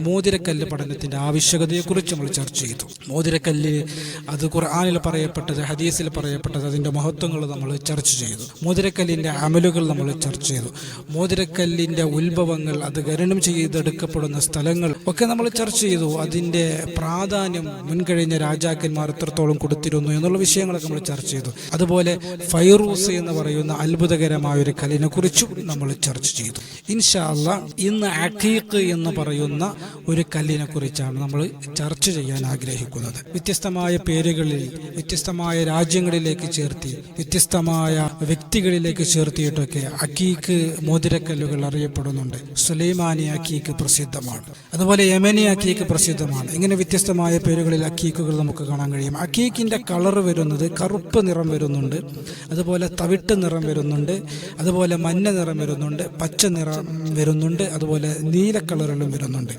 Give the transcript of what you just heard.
മോതിരക്കല്ല് പഠനത്തിൻ്റെ ആവശ്യകതയെക്കുറിച്ച് നമ്മൾ ചർച്ച ചെയ്തു. മോതിരക്കല്ല് അത് ഖുർആനിൽ പറയപ്പെട്ടത്, ഹദീസിൽ പറയപ്പെട്ടത്, അതിൻ്റെ മഹത്വങ്ങൾ നമ്മൾ ചർച്ച ചെയ്തു. മോതിരക്കല്ലിൻ്റെ അമലുകൾ നമ്മൾ ചർച്ച ചെയ്തു. മോതിരക്കല്ലിൻ്റെ ഉത്ഭവങ്ങൾ, അത് ഖനനം ചെയ്തെടുക്കപ്പെടുന്ന സ്ഥലങ്ങൾ ഒക്കെ നമ്മൾ ചർച്ച ചെയ്തു. അതിൻ്റെ പ്രാധാന്യം മുൻകഴിഞ്ഞ രാജാക്കന്മാർ എത്രത്തോളം കൊടുത്തിരുന്നു എന്നുള്ള വിഷയങ്ങളൊക്കെ നമ്മൾ ചർച്ച ചെയ്തു. അതുപോലെ ഫൈറൂസ് എന്ന് പറയുന്ന അത്ഭുതകരമായ ഒരു കല്ലിനെ കുറിച്ചും നമ്മൾ ചർച്ച ചെയ്തു. ഇൻഷാ അല്ലാഹ് ഇന്ന് അഖീഖ് എന്ന് പറയുന്ന ഒരു കല്ലിനെ കുറിച്ചാണ് നമ്മൾ ചർച്ച ചെയ്യാൻ ആഗ്രഹിക്കുന്നത്. വ്യത്യസ്തമായ പേരുകളിൽ, വ്യത്യസ്തമായ രാജ്യങ്ങളിലേക്ക് ചേർത്തി, വ്യത്യസ്തമായ വ്യക്തികളിലേക്ക് ചേർത്തിയിട്ടൊക്കെ അഖീഖ് മോതിരക്കല്ലുകൾ അറിയപ്പെടുന്നുണ്ട്. സുലൈമാനി അഖീഖ് പ്രസിദ്ധമാണ്, അതുപോലെ യമനി അഖീഖ് പ്രസിദ്ധമാണ്. ഇങ്ങനെ വ്യത്യസ്തമായ പേരുകളിൽ അഖീഖുകൾ നമുക്ക് കാണാൻ കഴിയും. അഖീഖിന്റെ കളർ വരുന്നത് കറുപ്പ് നിറം വരുന്നുണ്ട്, അതുപോലെ തവിട്ട് നിറം വരുന്നുണ്ട്, അതുപോലെ മഞ്ഞ നിറം വരുന്നുണ്ട്, പച്ച നിറം വരുന്നുണ്ട്, അതുപോലെ നീല കളറുകളും വരുന്നുണ്ട്.